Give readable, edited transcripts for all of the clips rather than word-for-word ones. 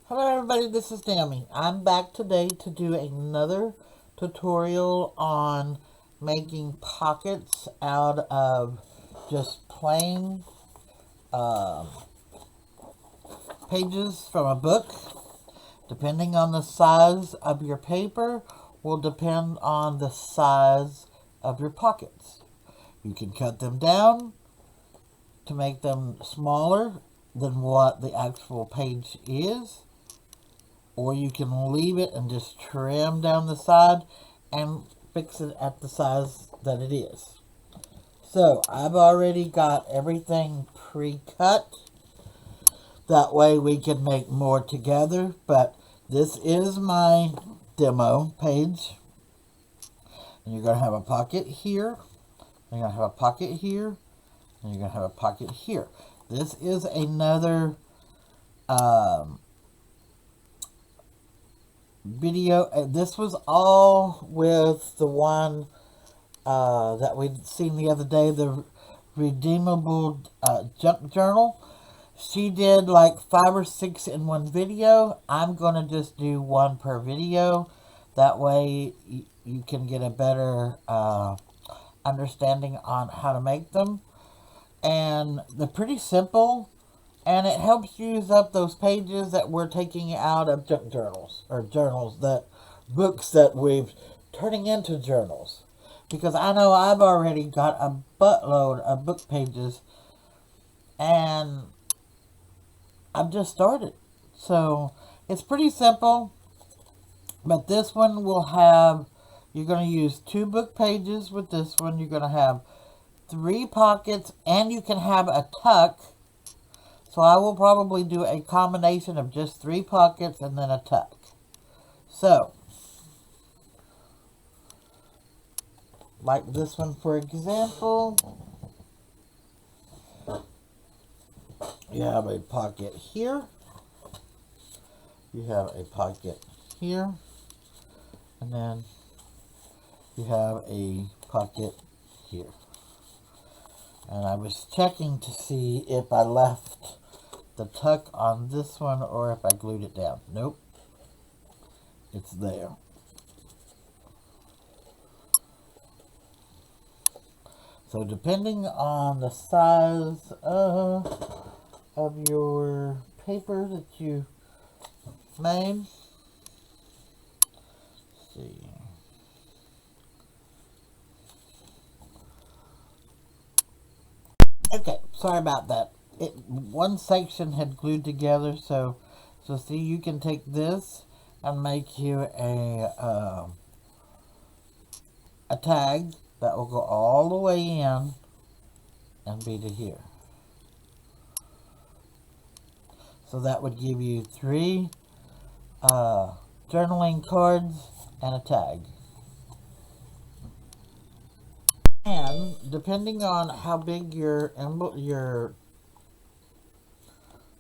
Hello everybody, this is Naomi. I'm back today to do another tutorial on making pockets out of just plain pages from a book. Depending on the size of your paper will depend on the size of your pockets. You can cut them down to make them smaller than what the actual page is, or you can leave it and just trim down the side and fix it at the size that it is. So I've already got everything pre-cut. That way we can make more together. But this is my demo page. And you're going to have a pocket here. You're going to have a pocket here. And you're going to have a pocket here. This is another video. This was all with the one that we'd seen the other day, the Redeemable Junk Journal. She did like 5 or 6 in one video. I'm going to just do one per video. That way you can get a better understanding on how to make them. And they're pretty simple. And it helps use up those pages that we're taking out of junk journals. Or journals, that books that we've turning into journals. Because I know I've already got a buttload of book pages. And I've just started. So it's pretty simple. But this one will have, you're going to use 2 book pages with this one. You're going to have 3 pockets. And you can have a tuck. So I will probably do a combination of just 3 pockets and then a tuck. So, like this one for example, you have a pocket here, you have a pocket here, and then you have a pocket here. And I was checking to see if I left the tuck on this one or if I glued it down. Nope. It's there. So depending on the size of your paper that you made, let's see. Okay, sorry about that. One section had glued together, so see, you can take this and make you a tag that will go all the way in and be to here. So that would give you 3 journaling cards and a tag. And depending on how big your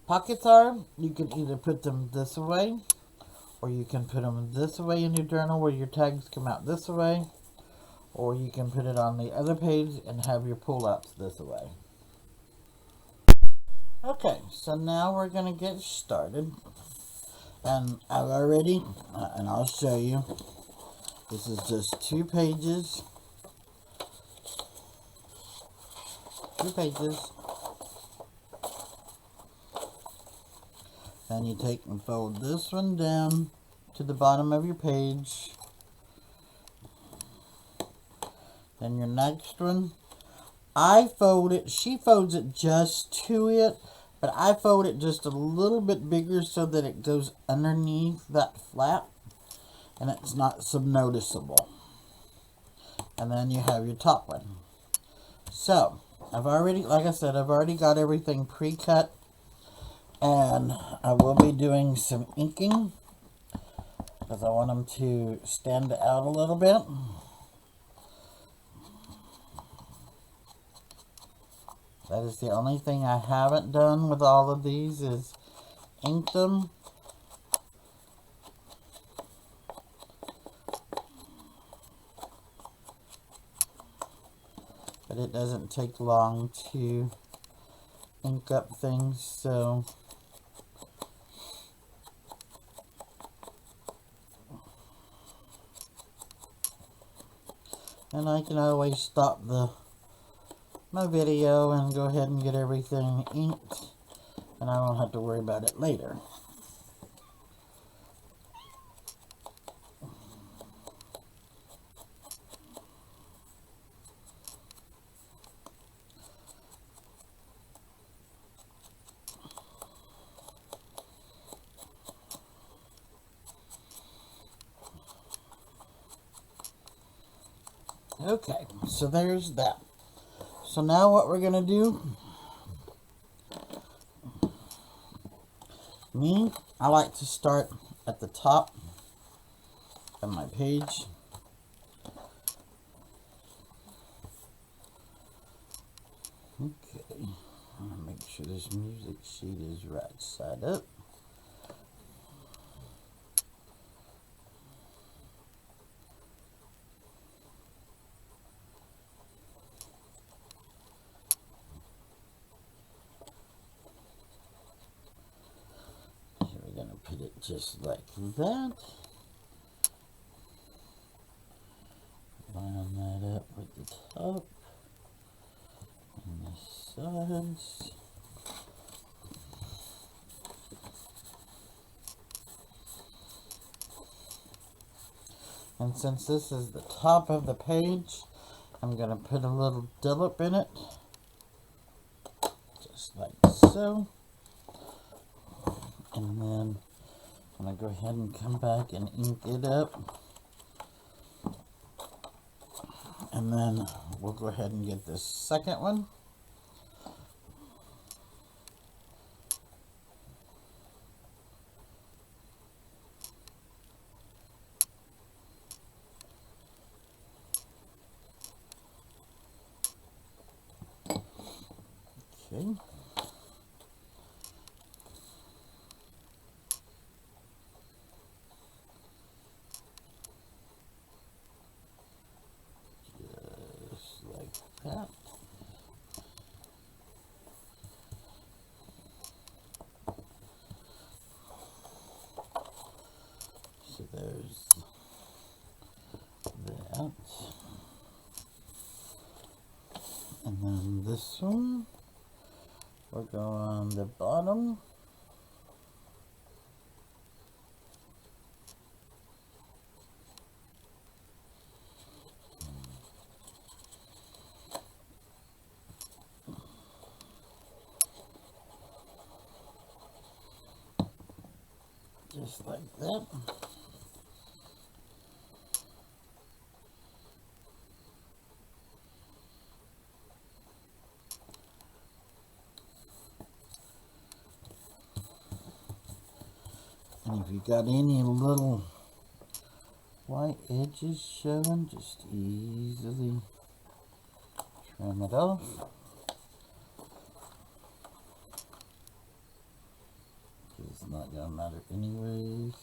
pockets are, you can either put them this way, or you can put them this way in your journal where your tags come out this way, or you can put it on the other page and have your pull-outs this way. Okay, so now we're going to get started. And I've already, and I'll show you, this is just 2 pages. 2 pages. Then you take and fold this one down to the bottom of your page. Then your next one, I fold it, she folds it just to it, but I fold it just a little bit bigger so that it goes underneath that flap and it's not so noticeable. And then you have your top one. So, I've already, like I said, I've already got everything pre-cut. And I will be doing some inking because I want them to stand out a little bit. That is the only thing I haven't done with all of these is ink them. But it doesn't take long to ink up things, so And I can always stop my video and go ahead and get everything inked, and I won't have to worry about it later. Okay, so there's that. So now what we're going to do, I like to start at the top of my page. Okay, I'm going to make sure this music sheet is right side up. We're going to put it just like that. Line that up with the top and the sides. And since this is the top of the page, I'm going to put a little dollop in it, just like so. And then I'm going to go ahead and come back and ink it up. And then we'll go ahead and get this second one. Okay. Just like that. So there's that. And then this one will go on the bottom. Just like that. And if you got any little white edges showing, just easily trim it off. It's not gonna matter anyways.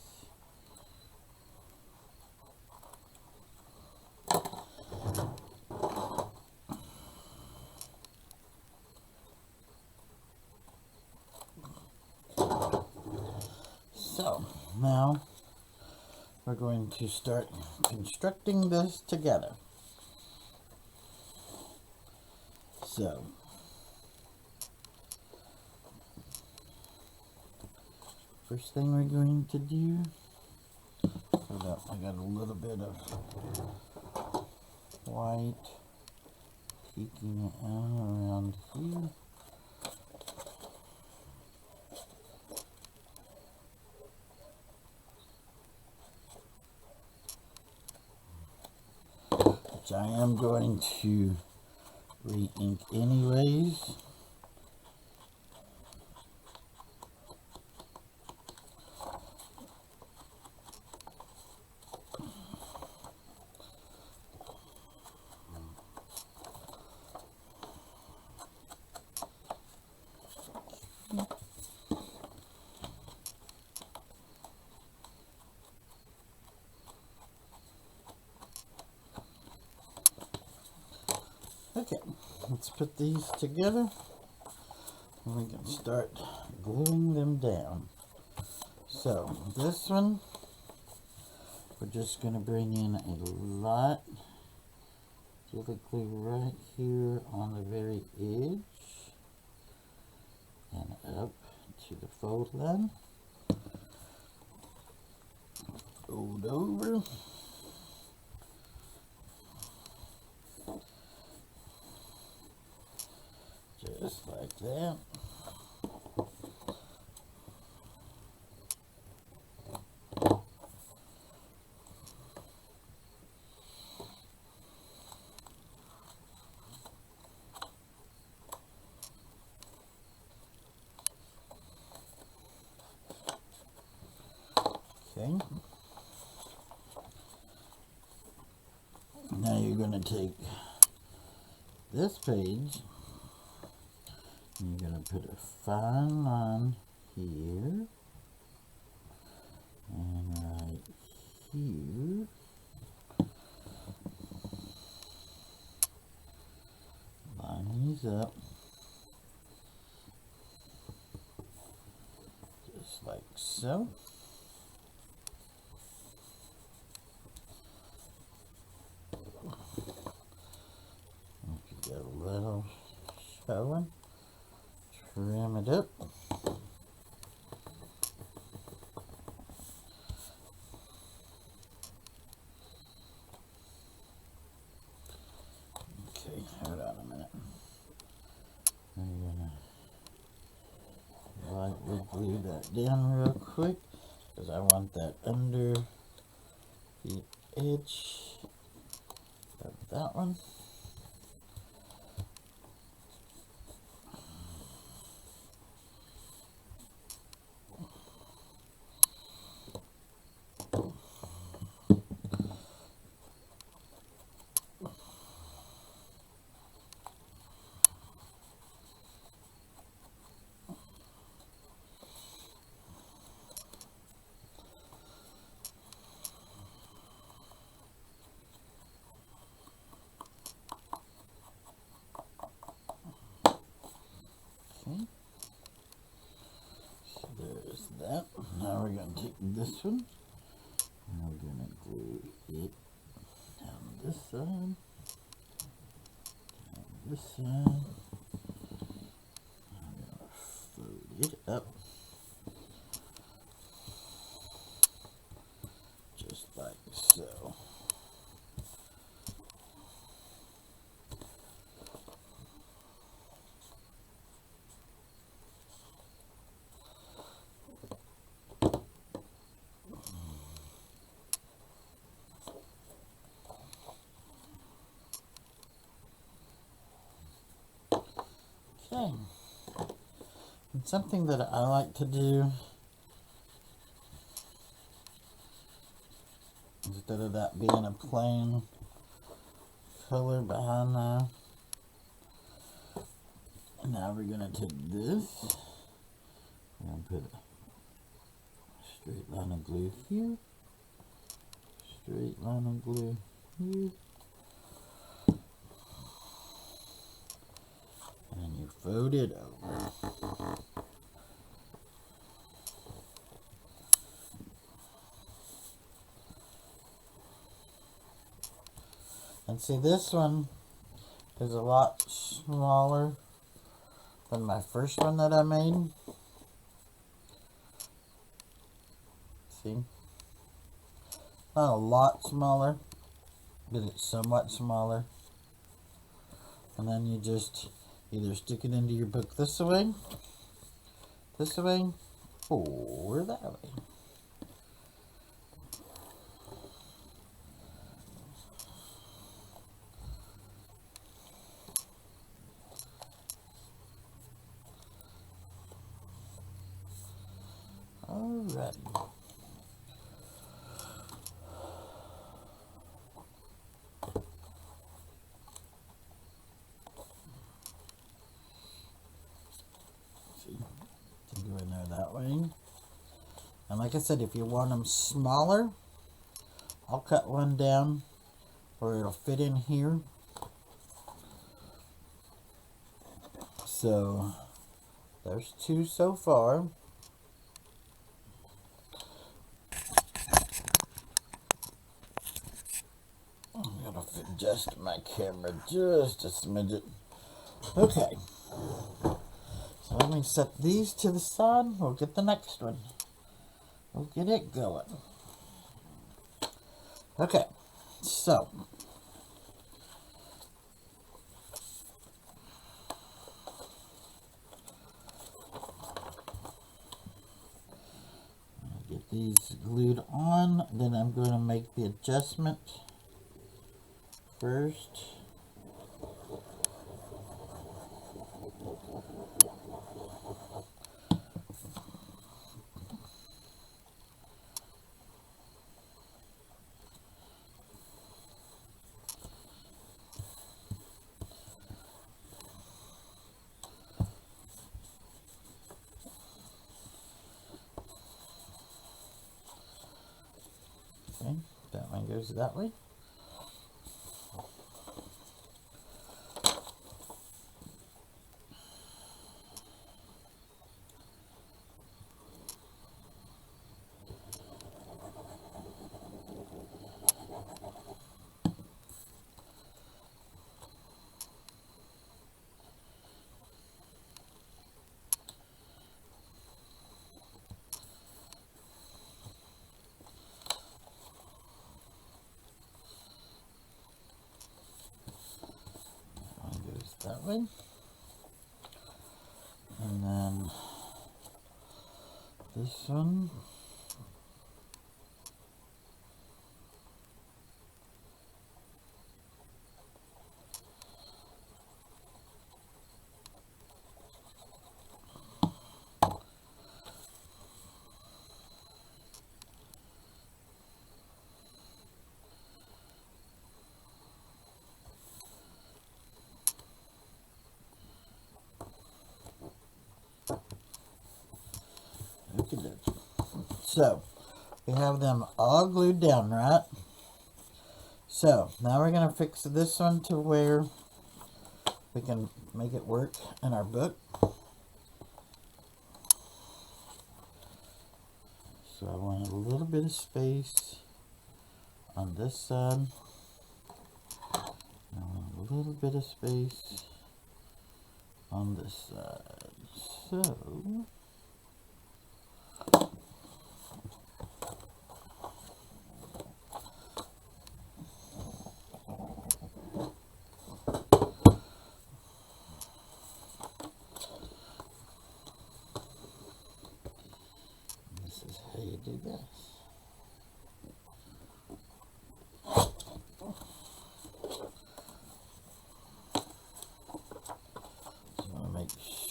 So now we're going to start constructing this together. So first thing we're going to do, hold up, I got a little bit of white peeking out around here. Which I am going to re-ink anyways. Okay, let's put these together and we can start gluing them down. So this one, we're just going to bring in a lot specifically right here on the very edge and up to the fold line. Fold over. Just like that. Okay. Now you're going to take this page and you're going to put a fine line here and right here. Line these up just like so. If you get a little showing, trim it up. Okay, hold on a minute. I'm gonna lightly glue that down real quick because I want that under the edge of that one. Okay, so there's that. Now we're going to take this one and we're going to glue it down this side, down this side. I'm going to fold it up just like so. Okay, and something that I like to do, instead of that being a plain color behind there, now we're going to take this, we're going to put a straight line of glue here, straight line of glue here, and you fold it over. And see, this one is a lot smaller than my first one that I made. See? Not a lot smaller, but it's somewhat smaller. And then you just either stick it into your book this way, or that way. Alright. See, can go in there that way. And like I said, if you want them smaller, I'll cut one down where it'll fit in here. So there's two so far. I'm gonna adjust my camera just a smidget. Okay. So let me set these to the side. We'll get the next one. We'll get it going. Okay. So. Get these glued on. Then I'm going to make the adjustment first. Okay, that one goes that way. That way. And then this one. So, we have them all glued down, right? So, now we're going to fix this one to where we can make it work in our book. So, I want a little bit of space on this side. I want a little bit of space on this side. So, this is how you do this.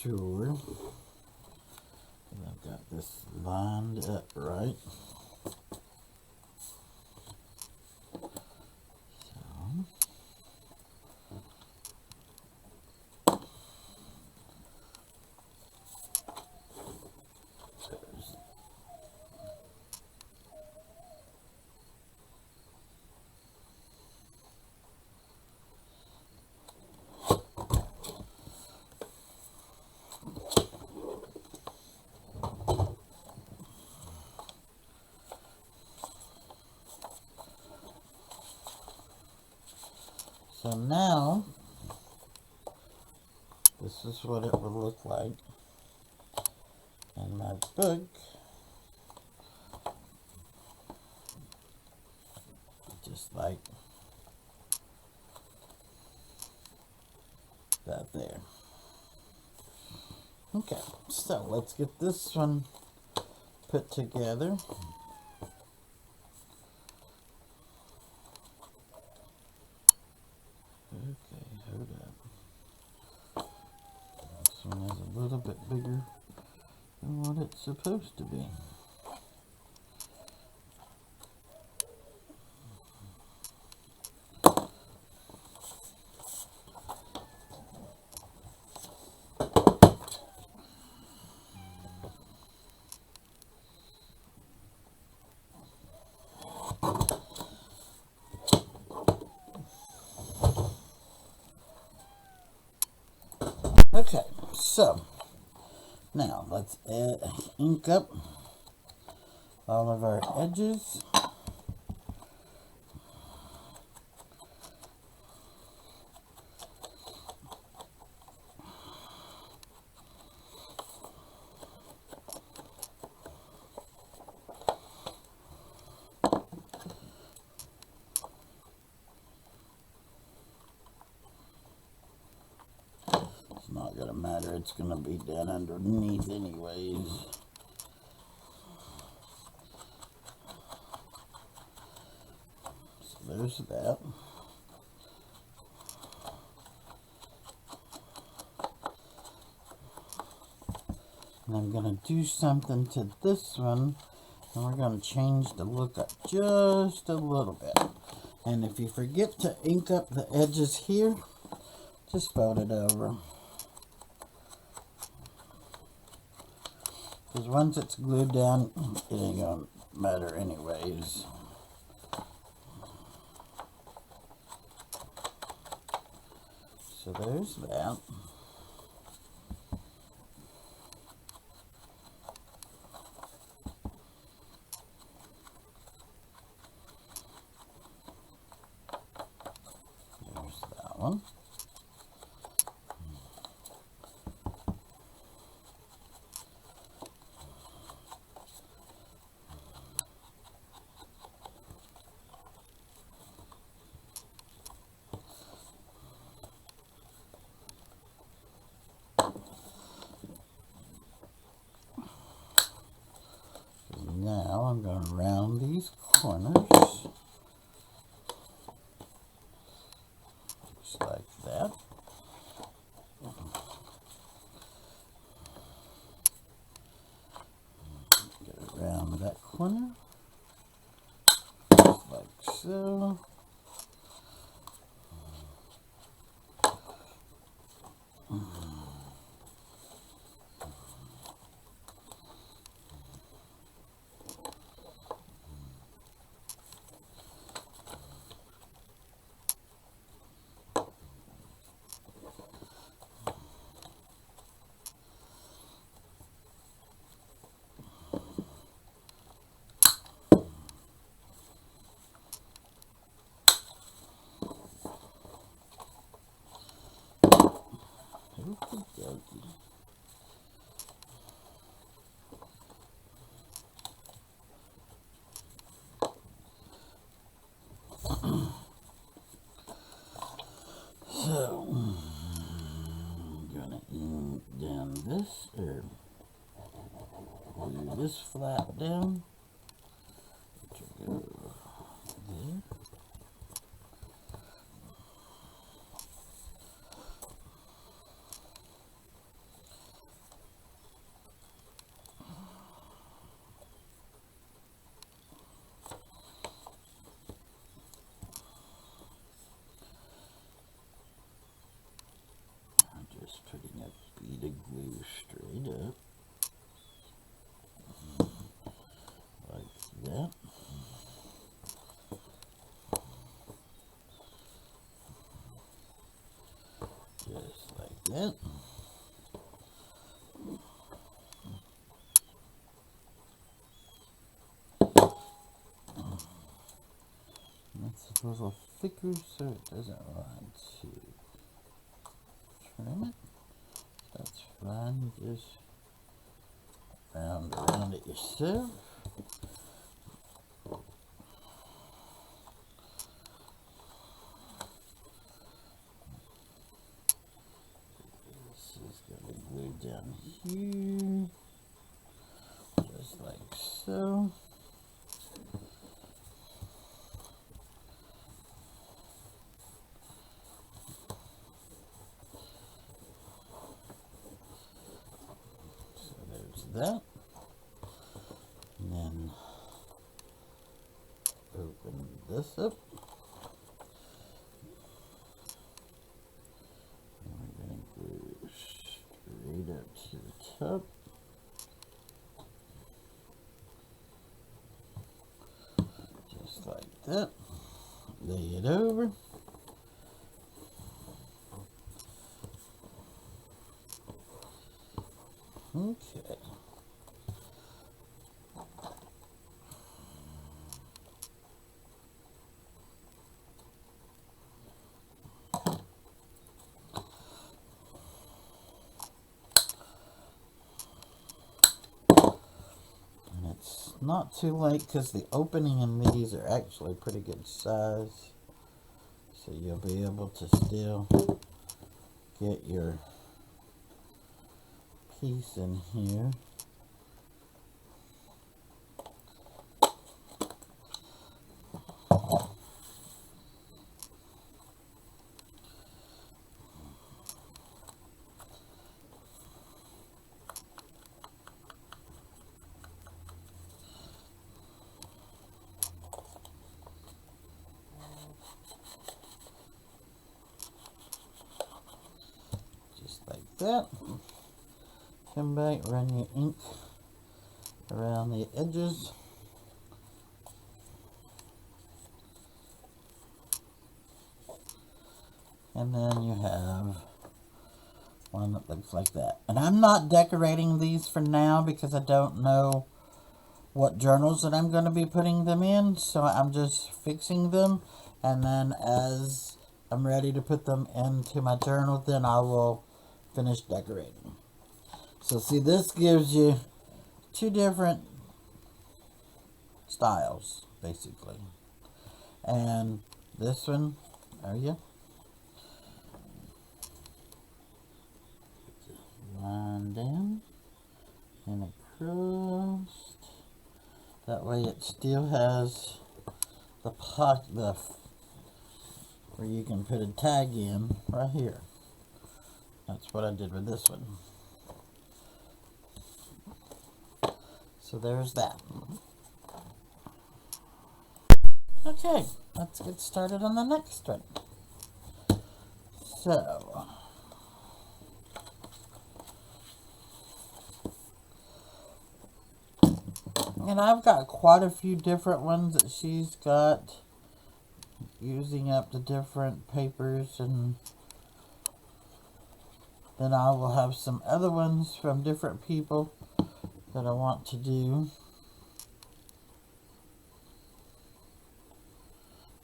Sure that I've got this lined up right. So now, this is what it would look like in my book. Just like that there. Okay, so let's get this one put together. Okay, hold up. This one is a little bit bigger than what it's supposed to be. Okay, so now let's ink up all of our edges. doesn't matter, it's going to be done underneath anyways. So there's that. And I'm going to do something to this one, and we're going to change the look up just a little bit. And if you forget to ink up the edges here, just fold it over. Because once it's glued down, it ain't going to matter anyways. So there's that. There's that one. Now I'm going to round these corners, just like that. Get around that corner, just like so. So, I'm going to ink down this, or glue this flat down, which will go there. Just putting a bead of glue straight up, like that. Just like that. That's a little thicker so it doesn't want to trim it. That's fine, just round around it yourself. This is going to be glued down here, just like so. So there's that. And then open this up. And we're going to glue straight up to the top. Just like that. Lay it over. Okay. And it's not too late because the opening in these are actually pretty good size. So you'll be able to still get your piece in here. Just like that. Come back, run your ink around the edges. And then you have one that looks like that. And I'm not decorating these for now because I don't know what journals that I'm going to be putting them in. So I'm just fixing them. And then as I'm ready to put them into my journal, then I will finish decorating. So see, this gives you two different styles, basically. And this one, there you line down and across. That way it still has the pocket, where you can put a tag in right here. That's what I did with this one. So there's that. Okay, let's get started on the next one. So, and I've got quite a few different ones that she's got, using up the different papers, and then I will have some other ones from different people that I want to do,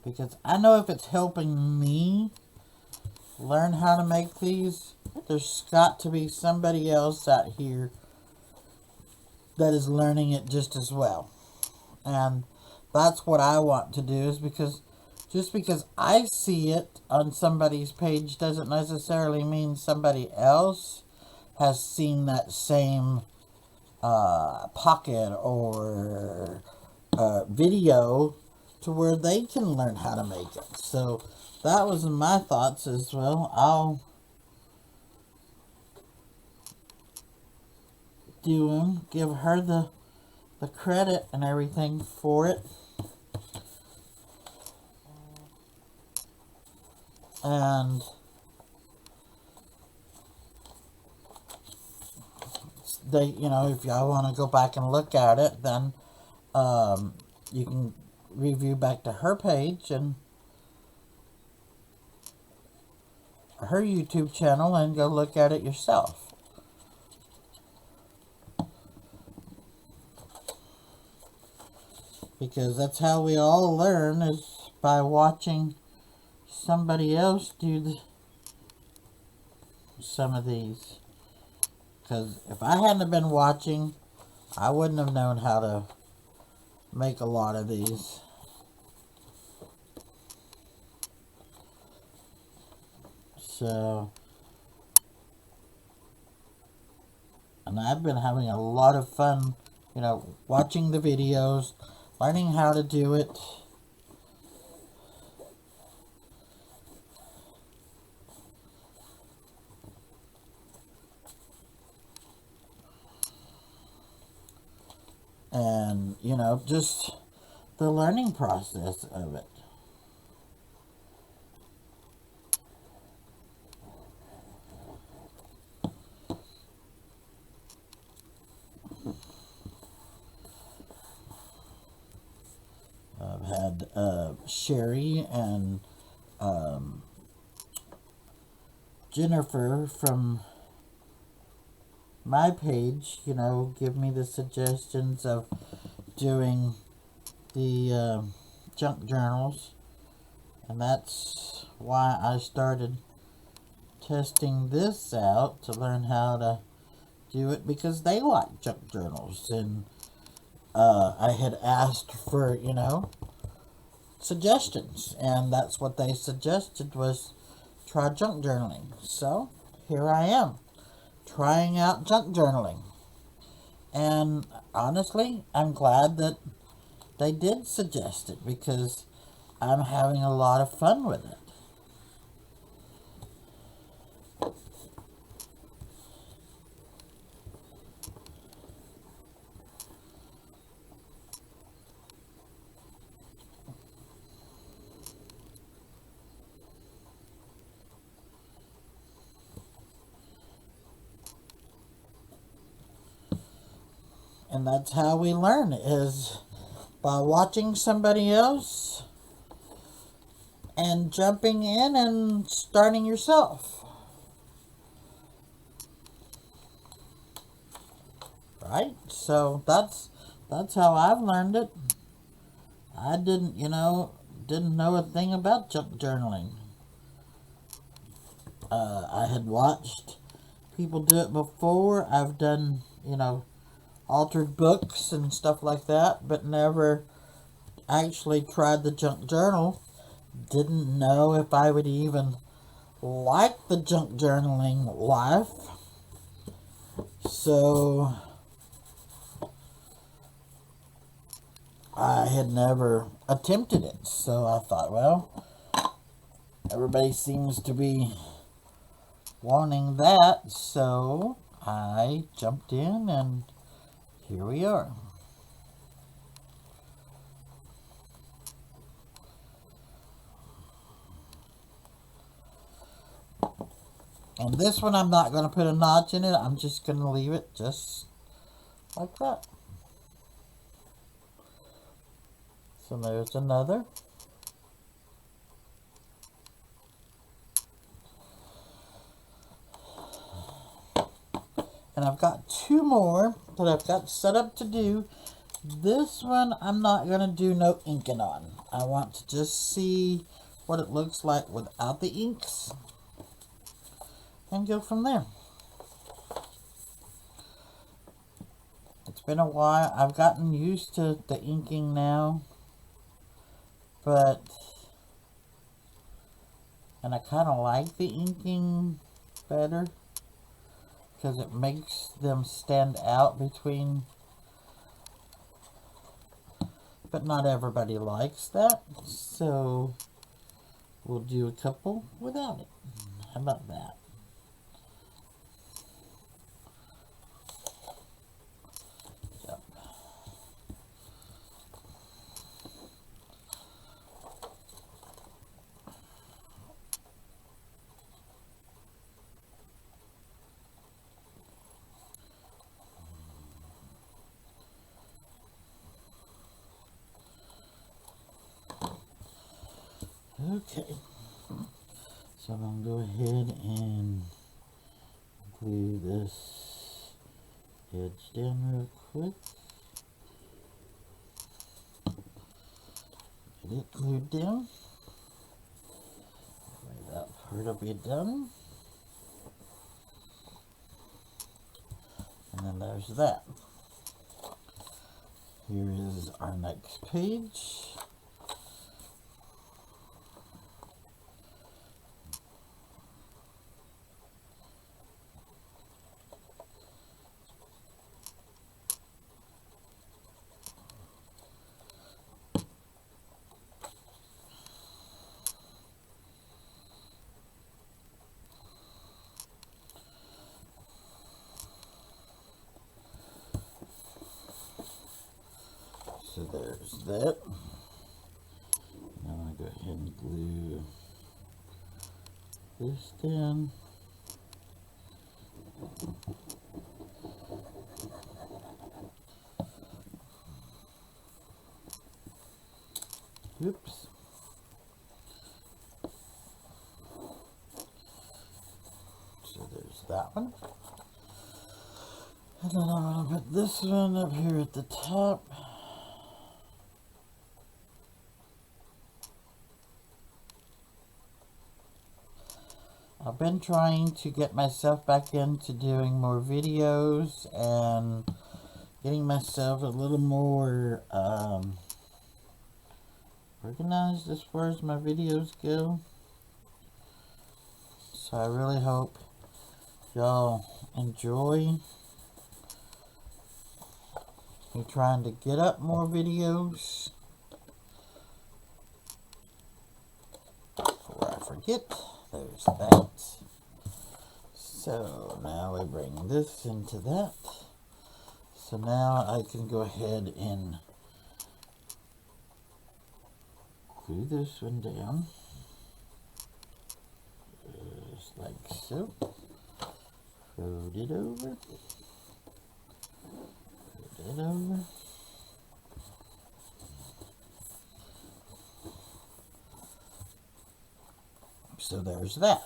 because I know if it's helping me learn how to make these, there's got to be somebody else out here that is learning it just as well. And that's what I want to do, is because just because I see it on somebody's page doesn't necessarily mean somebody else has seen that same pocket or video to where they can learn how to make it. So that was my thoughts as well. I'll do them, give her the credit and everything for it. And they, you know, if y'all want to go back and look at it, then you can review back to her page and her YouTube channel and go look at it yourself. Because that's how we all learn, is by watching somebody else do some of these. Because if I hadn't been watching, I wouldn't have known how to make a lot of these. So, and I've been having a lot of fun, you know, watching the videos, learning how to do it. And, you know, just the learning process of it. I've had Sherry and Jennifer from my page, you know, give me the suggestions of doing the junk journals, and that's why I started testing this out, to learn how to do it, because they like junk journals. And I had asked for, you know, suggestions, and that's what they suggested, was try junk journaling. So here I am, trying out junk journaling. And honestly, I'm glad that they did suggest it because I'm having a lot of fun with it. And that's how we learn, is by watching somebody else and jumping in and starting yourself. Right? So that's how I've learned it. I didn't know a thing about junk journaling. I had watched people do it before. I've done, altered books and stuff like that, but never actually tried the junk journal. Didn't know if I would even like the junk journaling life. So I had never attempted it. So I thought, well, everybody seems to be wanting that, so I jumped in and here we are. And this one, I'm not going to put a notch in it. I'm just going to leave it just like that. So there's another. And I've got two more that I've got set up to do. This one, I'm not going to do no inking on. I want to just see what it looks like without the inks and go from there. It's been a while. I've gotten used to the inking now, and I kind of like the inking better because it makes them stand out between, but not everybody likes that, so we'll do a couple without it. How about that? Yep. Okay, so I'm going to go ahead and glue this edge down real quick. Get it glued down. That part will be done. And then there's that. Here is our next page. So there's that. Now I'm going to go ahead and glue this down. Oops. So there's that one. And then I'm going to put this one up here at the top. I've been trying to get myself back into doing more videos and getting myself a little more organized as far as my videos go. So I really hope y'all enjoy me trying to get up more videos. Before I forget, there's that. So now we bring this into that. So now I can go ahead and glue this one down. Just like so. Fold it over. Fold it over. So there's that.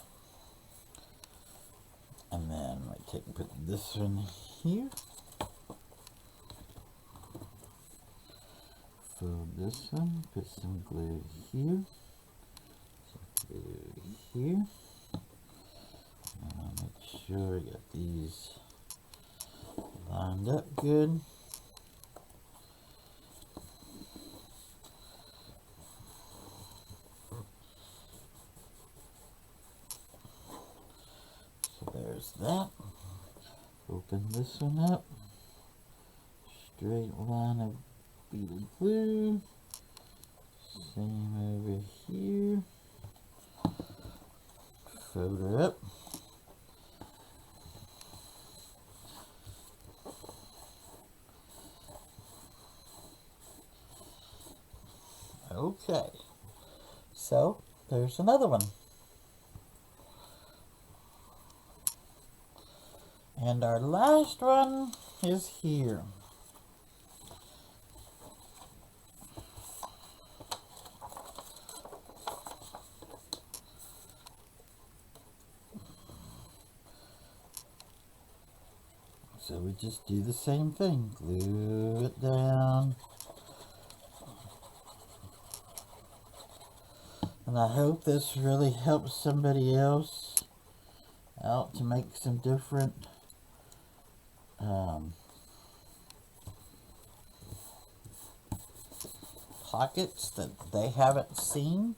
And then I take and put this one here. Fold this one, put some glue here. Some glue here. Make sure I got these lined up good. So there's that. Open this one up. Straight line of beaded glue. Same over here. Fold her up. Okay, so there's another one. And our last one is here. So we just do the same thing. Glue it down. And I hope this really helps somebody else out to make some different pockets that they haven't seen.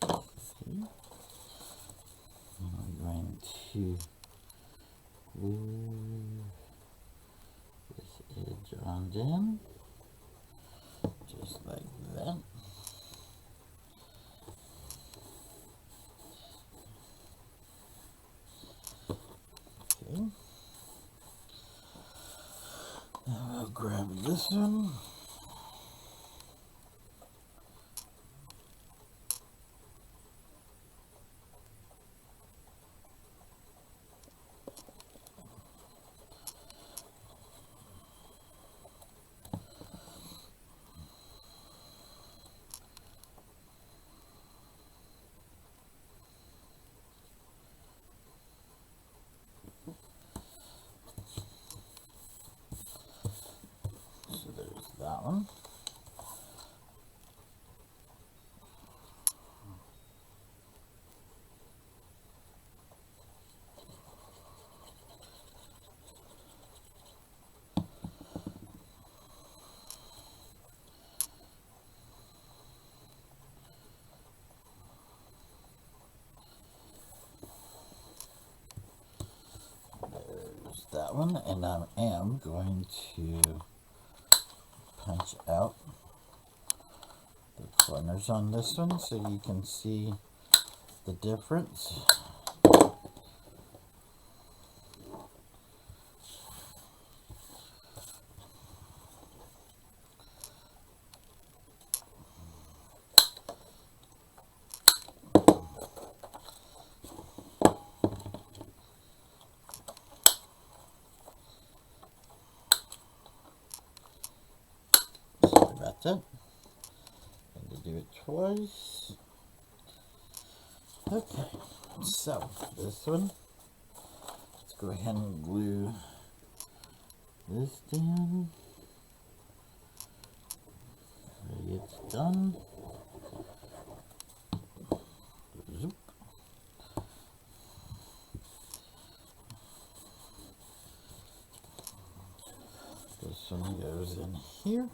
Okay. I'm going to glue this edge on down, just like that. Okay. Now I'll grab this one. So there's that one. There's that one, and I am going to punch out the corners on this one so you can see the difference. Sorry about that. Had to do it twice. Okay, so this one, let's go ahead and glue this down. Ready, it's done. Zoop. This one goes in here.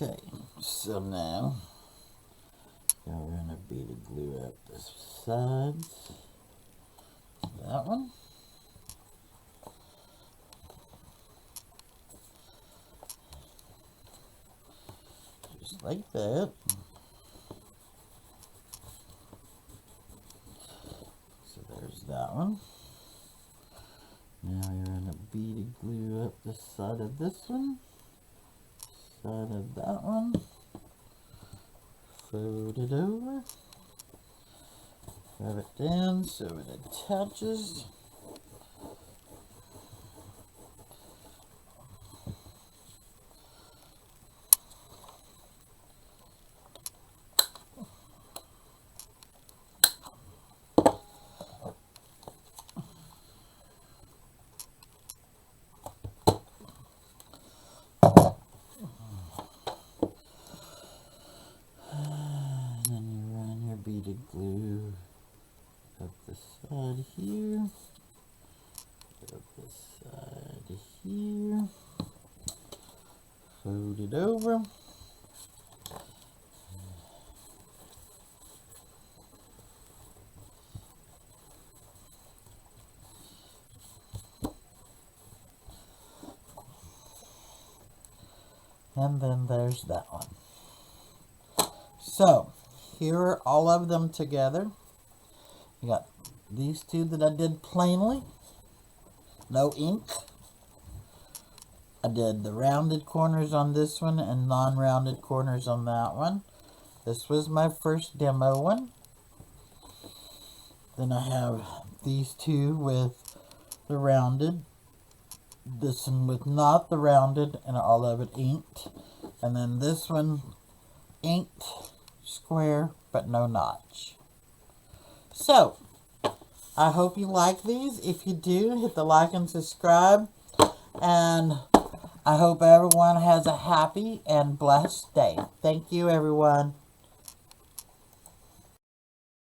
Okay, so now we're going to bead the glue up the sides. That one. Just like that. So there's that one. Now you're going to bead the glue up the side of this one. Side of that one. Fold it over. Rub it down so it attaches. And then you run your beaded glue up the side here. Up the side here. Fold it over. And then there's that one. So, here are all of them together. You got these two that I did plainly. No ink. I did the rounded corners on this one and non-rounded corners on that one. This was my first demo one. Then I have these two with the rounded. This one with not the rounded and all of it inked. And then this one inked, square, but no notch. So, I hope you like these. If you do, hit the like and subscribe. And I hope everyone has a happy and blessed day. Thank you, everyone.